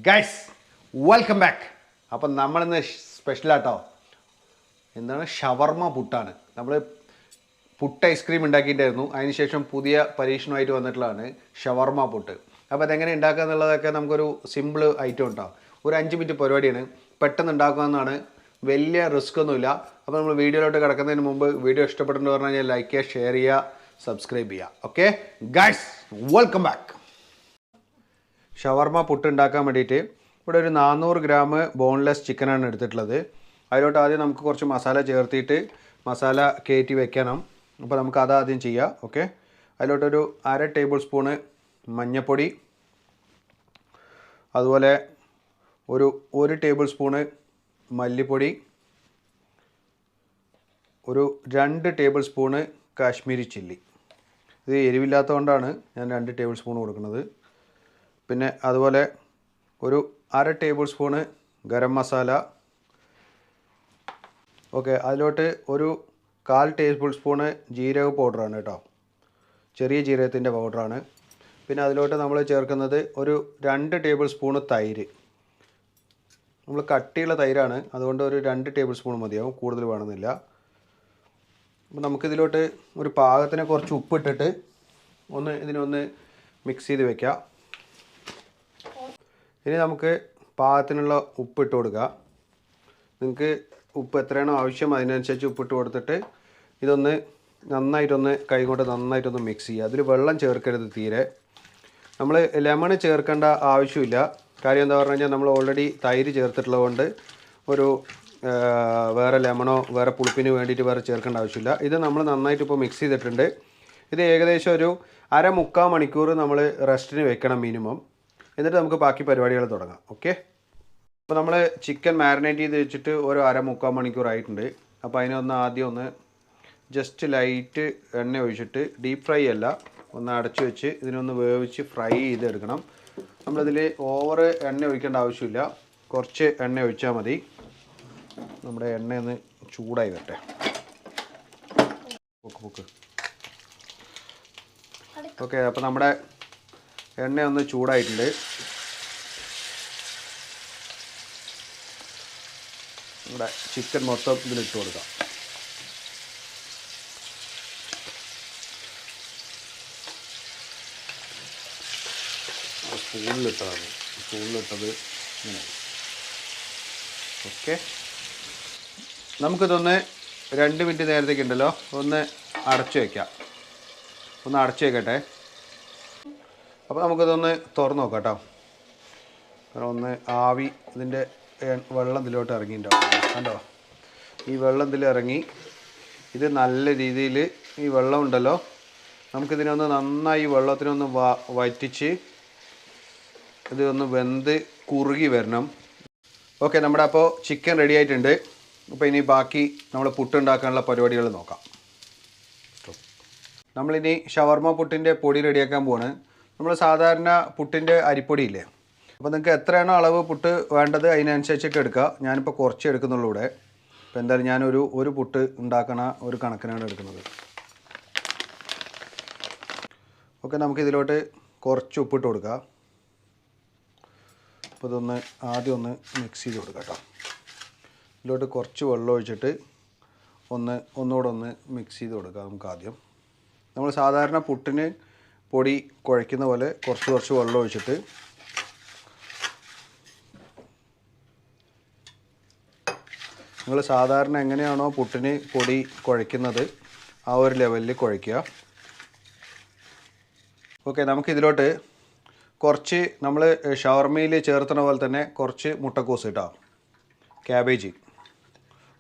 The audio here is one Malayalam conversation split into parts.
Guys welcome back. അപ്പം നമ്മളിന്ന് സ്പെഷ്യലാട്ടോ എന്താണ് ഷവർമ പുട്ടാണ്. നമ്മൾ പുട്ട് ഐസ്ക്രീം ഉണ്ടാക്കിയിട്ടായിരുന്നു, അതിനുശേഷം പുതിയ പരീക്ഷണമായിട്ട് വന്നിട്ടുള്ളതാണ് ഷവർമ പുട്ട്. അപ്പോൾ അതെങ്ങനെ ഉണ്ടാക്കുക എന്നുള്ളതൊക്കെ നമുക്കൊരു സിമ്പിൾ ഐറ്റം ഉണ്ടാവും. ഒരു 5 മിനിറ്റ് പരിപാടിയാണ്, പെട്ടെന്ന് ഉണ്ടാക്കാവുന്നതാണ്, വലിയ റിസ്ക് ഒന്നുമില്ല. അപ്പോൾ നമ്മൾ വീഡിയോയിലോട്ട് കിടക്കുന്നതിന് മുമ്പ് വീഡിയോ ഇഷ്ടപ്പെട്ടെന്ന് പറഞ്ഞു കഴിഞ്ഞാൽ ലൈക്ക് ചെയ്യുക, ഷെയർ ചെയ്യുക, സബ്സ്ക്രൈബ് ചെയ്യുക. Okay guys welcome back. ഷവർമ പുട്ട് ഉണ്ടാക്കാൻ വേണ്ടിയിട്ട് ഇവിടെ ഒരു 400 ഗ്രാം ബോൺലെസ് ചിക്കനാണ് എടുത്തിട്ടുള്ളത്. അതിലോട്ട് ആദ്യം നമുക്ക് കുറച്ച് മസാല ചേർത്തിട്ട് മസാല കയറ്റി വെക്കണം. അപ്പോൾ നമുക്ക് അതാദ്യം ചെയ്യാം. ഓക്കെ, അതിലോട്ടൊരു 1/2 ടേബിൾ സ്പൂണ് മഞ്ഞൾപ്പൊടി, അതുപോലെ ഒരു 1 ടേബിൾ സ്പൂണ് മല്ലിപ്പൊടി, ഒരു 2 ടേബിൾ സ്പൂണ് കാശ്മീരി ചില്ലി. ഇത് എരിവില്ലാത്തതുകൊണ്ടാണ് ഞാൻ 2 ടേബിൾ സ്പൂൺ കൊടുക്കുന്നത്. പിന്നെ അതുപോലെ ഒരു 1/2 table spoon garam masala. Okay, അതിലോട്ട് ഒരു 1/4 ടേബിൾ സ്പൂണ് ജീരക പൗഡറാണ് കേട്ടോ, ചെറിയ ജീരകത്തിൻ്റെ പൗഡറാണ്. പിന്നെ അതിലോട്ട് നമ്മൾ ചേർക്കുന്നത് ഒരു 2 ടേബിൾ സ്പൂണ് തൈര്. നമ്മൾ കട്ടിയുള്ള തൈരാണ്, അതുകൊണ്ട് ഒരു 2 ടേബിൾ സ്പൂൺ മതിയാവും, കൂടുതൽ വേണമെന്നില്ല. അപ്പോൾ നമുക്കിതിലോട്ട് ഒരു പാകത്തിന് കുറച്ച് ഉപ്പിട്ടിട്ട് ഇതിനൊന്ന് മിക്സ് ചെയ്ത് വെക്കാം. ഇനി നമുക്ക് പാകത്തിനുള്ള ഉപ്പിട്ട് കൊടുക്കുക. നിങ്ങൾക്ക് ഉപ്പ് എത്രയാണോ ആവശ്യം അതിനനുസരിച്ച് ഉപ്പിട്ട് കൊടുത്തിട്ട് ഇതൊന്ന് നന്നായിട്ടൊന്ന് കൈകൊണ്ട് നന്നായിട്ടൊന്ന് മിക്സ് ചെയ്യുക. അതിൽ വെള്ളം ചേർക്കരുത് തീരെ. നമ്മൾ ലെമൺ ചേർക്കേണ്ട ആവശ്യമില്ല. കാര്യം എന്താ പറഞ്ഞു കഴിഞ്ഞാൽ നമ്മൾ ഓൾറെഡി തൈര് ചേർത്തിട്ടുള്ളത് കൊണ്ട് ഒരു വേറെ ലെമണോ വേറെ പുളിപ്പിന് വേണ്ടിയിട്ട് വേറെ ചേർക്കേണ്ട ആവശ്യമില്ല. ഇത് നമ്മൾ നന്നായിട്ട് ഇപ്പോൾ മിക്സ് ചെയ്തിട്ടുണ്ട്. ഇത് ഏകദേശം ഒരു 1/4 മണിക്കൂർ നമ്മൾ റെസ്റ്റിന് വെക്കണം മിനിമം. എന്നിട്ട് നമുക്ക് ബാക്കി പരിപാടികൾ തുടങ്ങാം. ഓക്കെ, അപ്പോൾ നമ്മൾ ചിക്കൻ മാരിനേറ്റ് ചെയ്ത് വെച്ചിട്ട് ഒരു 1/4 മണിക്കൂർ ആയിട്ടുണ്ട്. അപ്പോൾ അതിനൊന്ന് ആദ്യം ഒന്ന് ജസ്റ്റ് ലൈറ്റ് എണ്ണ ഒഴിച്ചിട്ട്, ഡീപ്പ് ഫ്രൈ അല്ല, ഒന്ന് അടച്ചു വെച്ച് ഇതിനൊന്ന് വേവിച്ച് ഫ്രൈ ചെയ്തെടുക്കണം. നമ്മളിതിൽ ഓവർ എണ്ണ ഒഴിക്കേണ്ട ആവശ്യമില്ല, കുറച്ച് എണ്ണ ഒഴിച്ചാൽ മതി. നമ്മുടെ എണ്ണയൊന്ന് ചൂടായി വരട്ടെ. ഓക്കെ, അപ്പോൾ നമ്മുടെ എണ്ണ ഒന്ന് ചൂടായിട്ടുണ്ട്. നമ്മുടെ ചിക്കൻ മൊത്തം ഇതിലിട്ട് കൊടുക്കാം. സ്പൂണിലിട്ടതാണ്, സ്പൂണിലിട്ടത് ഇങ്ങനെ. ഓക്കെ, നമുക്കിതൊന്ന് 2 മിനിറ്റ് നേരത്തേക്ക് ഉണ്ടല്ലോ ഒന്ന് അടച്ചു വയ്ക്കാം. ഒന്ന് അടച്ചു വയ്ക്കട്ടെ. അപ്പോൾ നമുക്കിതൊന്ന് തുറന്ന് നോക്കാം കേട്ടോ. കാരണം ഒന്ന് ആവി ഇതിൻ്റെ വെള്ളം ഇതിലോട്ട് ഇറങ്ങിയിട്ടുണ്ടാവും. കണ്ടോ, ഈ വെള്ളം ഇതിൽ ഇറങ്ങി. ഇത് നല്ല രീതിയിൽ ഈ വെള്ളം ഉണ്ടല്ലോ, നമുക്കിതിനൊന്ന് നന്നായി വെള്ളത്തിനൊന്ന് വറ്റിച്ച് ഇതൊന്ന് വെന്ത് കുറുകി വരണം. ഓക്കെ, നമ്മുടെ അപ്പോൾ ചിക്കൻ റെഡി ആയിട്ടുണ്ട്. അപ്പോൾ ഇനി ബാക്കി നമ്മൾ പുട്ടുണ്ടാക്കാനുള്ള പരിപാടികൾ നോക്കാം. നമ്മളിനി ഷവർമ പുട്ടിൻ്റെ പൊടി റെഡിയാക്കാൻ പോവാണ്. നമ്മൾ സാധാരണ പുട്ടിൻ്റെ അരിപ്പൊടിയില്ലേ, അപ്പോൾ നിങ്ങൾക്ക് എത്രയാണോ അളവ് പുട്ട് വേണ്ടത് അതിനനുസരിച്ചൊക്കെ എടുക്കുക. ഞാനിപ്പോൾ കുറച്ച് എടുക്കുന്നുള്ളൂ ഇവിടെ. അപ്പോൾ എന്തായാലും ഞാനൊരു പുട്ട് ഉണ്ടാക്കണ ഒരു കണക്കിനാണ് എടുക്കുന്നത്. ഓക്കെ, നമുക്കിതിലോട്ട് കുറച്ച് ഉപ്പിട്ട് കൊടുക്കുക. അപ്പോൾ ഇതൊന്ന് ആദ്യം ഒന്ന് മിക്സ് ചെയ്ത് കൊടുക്കുക കേട്ടോ. ഇതിലോട്ട് കുറച്ച് വെള്ളം ഒഴിച്ചിട്ട് ഒന്നുകൂടെ ഒന്ന് മിക്സ് ചെയ്ത് കൊടുക്കുക. നമുക്ക് ആദ്യം നമ്മൾ സാധാരണ പുട്ടിന് പൊടി കുഴയ്ക്കുന്ന പോലെ കുറച്ച് വെള്ളം ഒഴിച്ചിട്ട് നിങ്ങൾ സാധാരണ എങ്ങനെയാണോ പുട്ടിന് പൊടി കുഴയ്ക്കുന്നത് ആ ഒരു ലെവലിൽ കുഴയ്ക്കുക. ഓക്കെ, നമുക്കിതിലോട്ട് കുറച്ച് നമ്മൾ ഷവർമയിൽ ചേർത്തുന്ന പോലെ തന്നെ കുറച്ച് മുട്ടക്കോസ് ഇട്ടാം, ക്യാബേജ്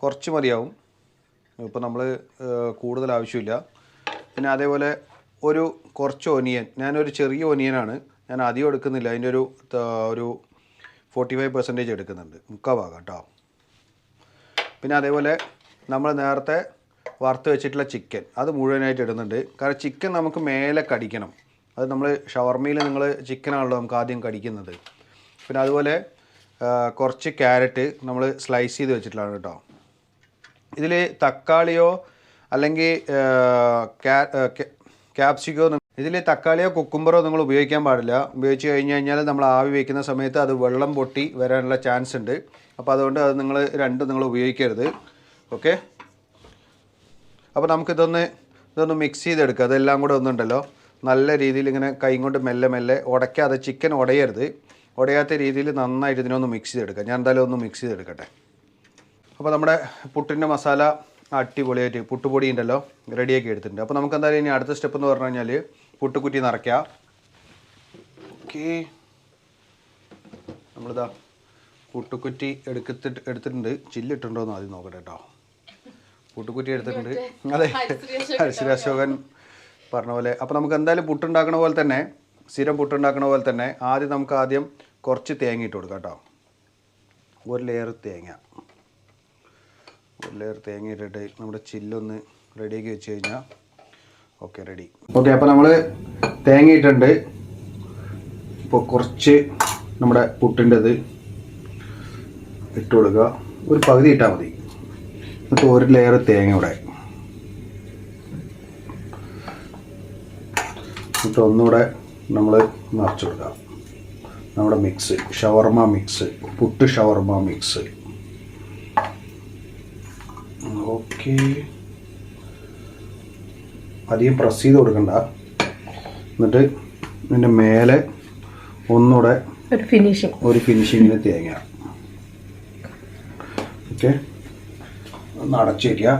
കുറച്ച് മതിയാവും. ഇപ്പോൾ നമ്മൾ കൂടുതൽ ആവശ്യമില്ല. പിന്നെ അതേപോലെ കുറച്ച് ഒനിയൻ, ഞാനൊരു ചെറിയ ഒനിയനാണ്, ഞാൻ അധികം എടുക്കുന്നില്ല. അതിൻ്റെ ഒരു 45% എടുക്കുന്നുണ്ട്, 3/4 ഭാഗം കേട്ടോ. പിന്നെ അതേപോലെ നമ്മൾ നേരത്തെ വറുത്ത് വെച്ചിട്ടുള്ള ചിക്കൻ അത് മുഴുവനായിട്ട് ഇടുന്നുണ്ട്. കാരണം ചിക്കൻ നമുക്ക് മേലെ കടിക്കണം. അത് നമ്മൾ ഷവർമയിൽ നിങ്ങൾ ചിക്കനാണല്ലോ നമുക്ക് ആദ്യം കടിക്കുന്നത്. പിന്നെ അതുപോലെ കുറച്ച് ക്യാരറ്റ് നമ്മൾ സ്ലൈസ് ചെയ്ത് വെച്ചിട്ടുള്ളതാണ് കേട്ടോ. ഇതിൽ തക്കാളിയോ അല്ലെങ്കിൽ ക്യാപ്സിക്കോ ഇതിൽ തക്കാളിയോ കുക്കുംബറോ നിങ്ങൾ ഉപയോഗിക്കാൻ പാടില്ല. ഉപയോഗിച്ച് കഴിഞ്ഞാൽ നമ്മൾ ആവി വയ്ക്കുന്ന സമയത്ത് അത് വെള്ളം പൊട്ടി വരാനുള്ള ചാൻസ് ഉണ്ട്. അപ്പോൾ അതുകൊണ്ട് അത് നിങ്ങൾ ഉപയോഗിക്കരുത്. ഓക്കെ. അപ്പോൾ ഇതൊന്ന് മിക്സ് ചെയ്തെടുക്കുക. അതെല്ലാം കൂടെ ഒന്നുണ്ടല്ലോ നല്ല രീതിയിൽ ഇങ്ങനെ കൈ കൊണ്ട് മെല്ലെ മെല്ലെ ഉടയ്ക്കാതെ, ചിക്കൻ ഉടയരുത്, ഉടയാത്ത രീതിയിൽ നന്നായിട്ട് ഇതിനൊന്ന് മിക്സ് ചെയ്തെടുക്കുക. ഞാൻ എന്തായാലും ഒന്ന് മിക്സ് ചെയ്തെടുക്കട്ടെ. അപ്പോൾ നമ്മുടെ പുട്ടിൻ്റെ മസാല അടിപൊളിയായിട്ട് പുട്ടുപൊടി ഉണ്ടല്ലോ റെഡിയാക്കി എടുത്തിട്ടുണ്ട്. അപ്പോൾ നമുക്ക് എന്തായാലും ഇനി അടുത്ത സ്റ്റെപ്പ് എന്ന് പറഞ്ഞു കഴിഞ്ഞാൽ പുട്ടുകുറ്റി നിറയ്ക്കുക. ഓക്കെ, നമ്മളിതാ പുട്ടുകുറ്റി എടുത്തിട്ടുണ്ട്. ചില്ലിട്ടുണ്ടോ എന്ന് ആദ്യം നോക്കട്ടെ കേട്ടോ. പുട്ടുകുറ്റി എടുത്തിട്ടുണ്ട്. അതെ, ഹരിശ്രീ അശോകൻ പറഞ്ഞ പോലെ. അപ്പോൾ നമുക്ക് എന്തായാലും പുട്ടുണ്ടാക്കണ പോലെ തന്നെ, സ്ഥിരം പുട്ടുണ്ടാക്കണ പോലെ തന്നെ ആദ്യം കുറച്ച് തേങ്ങ ഇട്ട് കൊടുക്കാം കേട്ടോ. ഒരു ലെയർ തേങ്ങ ഇട്ടിട്ട് നമ്മുടെ ചില്ലൊന്ന് റെഡിയാക്കി വെച്ച് കഴിഞ്ഞാൽ ഓക്കെ, റെഡി. ഓക്കെ, അപ്പോൾ നമ്മൾ തേങ്ങ ഇട്ടിട്ടുണ്ട്. ഇപ്പോൾ കുറച്ച് നമ്മുടെ പുട്ടിൻ്റെത് ഇട്ട് കൊടുക്കുക. ഒരു പകുതി ഇട്ടാൽ മതി. എന്നിട്ട് ഒരു ലെയർ തേങ്ങ ഇവിടെ, എന്നിട്ട് ഒന്നുകൂടെ നമ്മൾ നിറച്ച് കൊടുക്കുക. നമ്മുടെ മിക്സ്, ഷവർമ മിക്സ്, പുട്ട് ഷവർമ മിക്സ്. ഓക്കെ, അധികം പ്രസ് ചെയ്ത് കൊടുക്കണ്ട. എന്നിട്ട് ഇതിൻ്റെ മേലെ ഒന്നുകൂടെ ഒരു ഫിനിഷിങ്ങിന് തേങ്ങ. ഓക്കെ, ഒന്ന് അടച്ചു വയ്ക്കുക.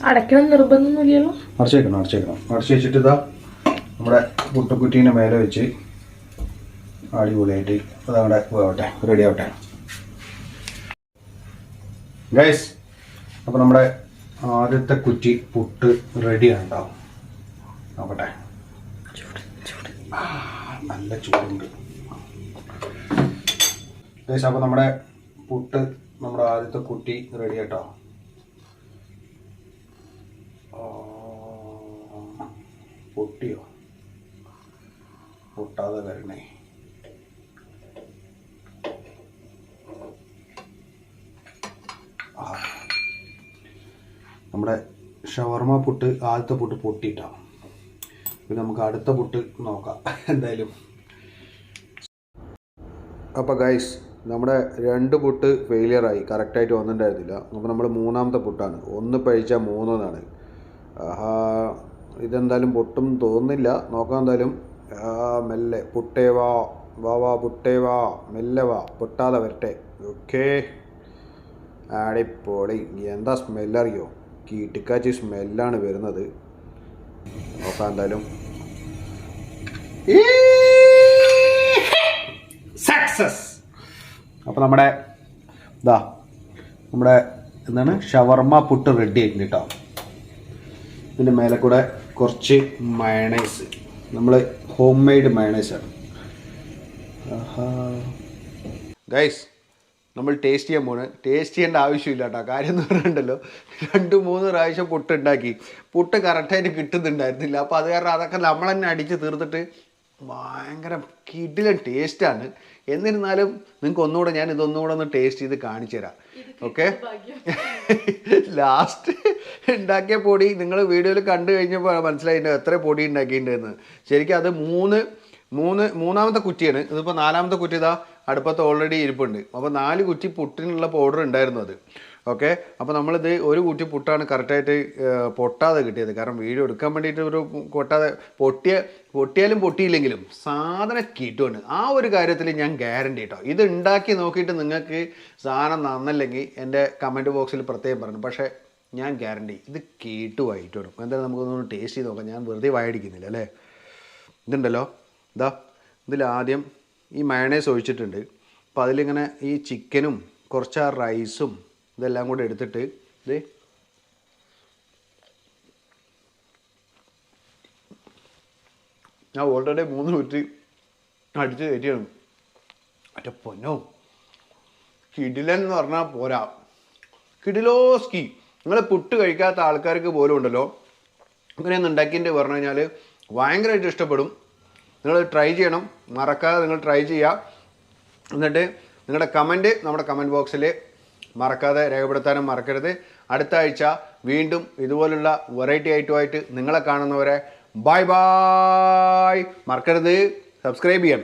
അടയ്ക്കണം നിർബന്ധമൊന്നുമില്ലല്ലോ. അടച്ചു വെച്ചിട്ട് ഇതാ നമ്മുടെ പുട്ടുകുറ്റീൻ്റെ മേലെ വെച്ച് അടിപൊളിയായിട്ട് അതവിടെ പോകട്ടെ, റെഡി ആവട്ടെ ഗൈസ്. അപ്പോൾ നമ്മുടെ ആദ്യത്തെ കുറ്റി പുട്ട് റെഡിയാണ് ഉണ്ടാവും. നോക്കട്ടെ, നല്ല ചൂടുണ്ട് ഗൈസ്. അപ്പോൾ നമ്മുടെ ആദ്യത്തെ കുറ്റി റെഡി കേട്ടോ. പൊട്ടിയോ? പൊട്ടാതെ വരണേ. നമ്മുടെ ഷവർമ പുട്ട് ആദ്യത്തെ പുട്ട് പൊട്ടിയിട്ടാണ്. പിന്നെ നമുക്ക് അടുത്ത പുട്ട് നോക്കാം എന്തായാലും. അപ്പോൾ ഗൈസ്, നമ്മുടെ 2 പുട്ട് ഫെയിലിയറായി, കറക്റ്റായിട്ട് വന്നിട്ടുണ്ടായിരുന്നില്ല. അപ്പോൾ നമ്മൾ 3ാമത്തെ പുട്ടാണ്. 1 പഴിച്ചാൽ 3 എന്നാണ്. ഇതെന്തായാലും പൊട്ടും തോന്നുന്നില്ല. നോക്കാം എന്തായാലും. മെല്ലെ പുട്ടേ വാ പുട്ടേ വാ, മെല്ലെ വാ, പൊട്ടാതെ വരട്ടെ. ഓക്കെ, അടിപൊളി. എന്താ സ്മെല്ലറിയോ? കീട്ടിക്കാച്ചി സ്മെല്ലാണ് വരുന്നത്. നോക്കാം എന്തായാലും. സക്സസ്. അപ്പോൾ നമ്മുടെ എന്താണ് ഷവർമ പുട്ട് റെഡി ആയിട്ടുണ്ട് കേട്ടോ. ഇതിൻ്റെ മേലെ കൂടെ കുറച്ച് മയണൈസ്, നമ്മൾ ഹോം മെയ്ഡ് മയണൈസാണ്. ഗൈസ്, നമ്മൾ ടേസ്റ്റ് ചെയ്യാൻ പോണ്. ടേസ്റ്റ് ചെയ്യേണ്ട ആവശ്യമില്ല കേട്ടോ. കാര്യം എന്ന് പറഞ്ഞിട്ടുണ്ടല്ലോ, 2-3 പ്രാവശ്യം പുട്ടുണ്ടാക്കി, പുട്ട് കറക്റ്റായിട്ട് കിട്ടുന്നുണ്ടായിരുന്നില്ല. അപ്പോൾ അത് കാരണം അതൊക്കെ നമ്മൾ തന്നെ അടിച്ച് തീർത്തിട്ട് ഭയങ്കര കിടിലൻ ടേസ്റ്റാണ്. എന്നിരുന്നാലും നിങ്ങൾക്ക് ഞാൻ ഇതൊന്നുകൂടെ ഒന്ന് ടേസ്റ്റ് ചെയ്ത് കാണിച്ചു തരാം. ഓക്കെ, ലാസ്റ്റ് ഉണ്ടാക്കിയ പൊടി നിങ്ങൾ വീഡിയോയിൽ കണ്ടു കഴിഞ്ഞപ്പോൾ മനസ്സിലായിട്ടുണ്ടാവും എത്ര പൊടി ഉണ്ടാക്കിയിട്ടുണ്ടെന്ന്. ശരിക്കും അത് മൂന്നാമത്തെ കുറ്റിയാണ്. ഇതിപ്പോൾ 4ാമത്തെ കുറ്റി ഇതാ അടുപ്പത്ത് ഓൾറെഡി ഇരിപ്പുണ്ട്. അപ്പോൾ 4 കുറ്റി പുട്ടിനുള്ള പൗഡർ ഉണ്ടായിരുന്നു അത്. ഓക്കെ, അപ്പോൾ നമ്മളിത് ഒരു കുറ്റി പുട്ടാണ് കറക്റ്റായിട്ട് പൊട്ടാതെ കിട്ടിയത്. കാരണം വീഡിയോ എടുക്കാൻ വേണ്ടിയിട്ട് ഒരു പൊട്ടിയാലും പൊട്ടിയില്ലെങ്കിലും സാധനം കിട്ടുവാണ്. ആ ഒരു കാര്യത്തിൽ ഞാൻ ഗ്യാരണ്ടി കേട്ടോ. ഇത് ഉണ്ടാക്കി നോക്കിയിട്ട് നിങ്ങൾക്ക് സാധനം നന്നല്ലെങ്കിൽ എൻ്റെ കമൻറ്റ് ബോക്സിൽ പ്രത്യേകം പറഞ്ഞു. പക്ഷേ ഞാൻ ഗ്യാരണ്ടി ഇത് കേട്ടുമായിട്ട് വരും. എന്തായാലും നമുക്കൊന്ന് ടേസ്റ്റ് ചെയ്ത് നോക്കാം. ഞാൻ വെറുതെ വായടിക്കുന്നില്ല അല്ലേ. ഇതുണ്ടല്ലോ, ഇതിലാദ്യം ഈ മയണൈസ് ഒഴിച്ചിട്ടുണ്ട്. അപ്പോൾ അതിലിങ്ങനെ ഈ ചിക്കനും കുറച്ച് ആ റൈസും ഇതെല്ലാം കൂടെ എടുത്തിട്ട് ഞാൻ ഓൾറെഡി 3 കുറ്റി അടിച്ച് കയറ്റിയാണ്. മറ്റേ പൊന്നോ, കിടിലൻ എന്ന് പറഞ്ഞാൽ പോരാ, കിടിലോസ്കി. നിങ്ങൾ പുട്ട് കഴിക്കാത്ത ആൾക്കാർക്ക് പോലും ഉണ്ടല്ലോ ഇങ്ങനെയൊന്നും ഉണ്ടാക്കിയിട്ട് പറഞ്ഞു കഴിഞ്ഞാൽ ഭയങ്കരമായിട്ട് ഇഷ്ടപ്പെടും. നിങ്ങൾ ട്രൈ ചെയ്യണം, മറക്കാതെ നിങ്ങൾ ട്രൈ ചെയ്യുക. എന്നിട്ട് നിങ്ങളുടെ കമൻറ്റ് നമ്മുടെ കമൻറ്റ് ബോക്സിൽ മറക്കാതെ രേഖപ്പെടുത്താനും മറക്കരുത്. അടുത്ത ആഴ്ച വീണ്ടും ഇതുപോലുള്ള വെറൈറ്റി ഐറ്റമായിട്ട് നിങ്ങളെ കാണുന്നവരെ ബൈ ബൈ. മറക്കരുത് സബ്സ്ക്രൈബ് ചെയ്യാൻ.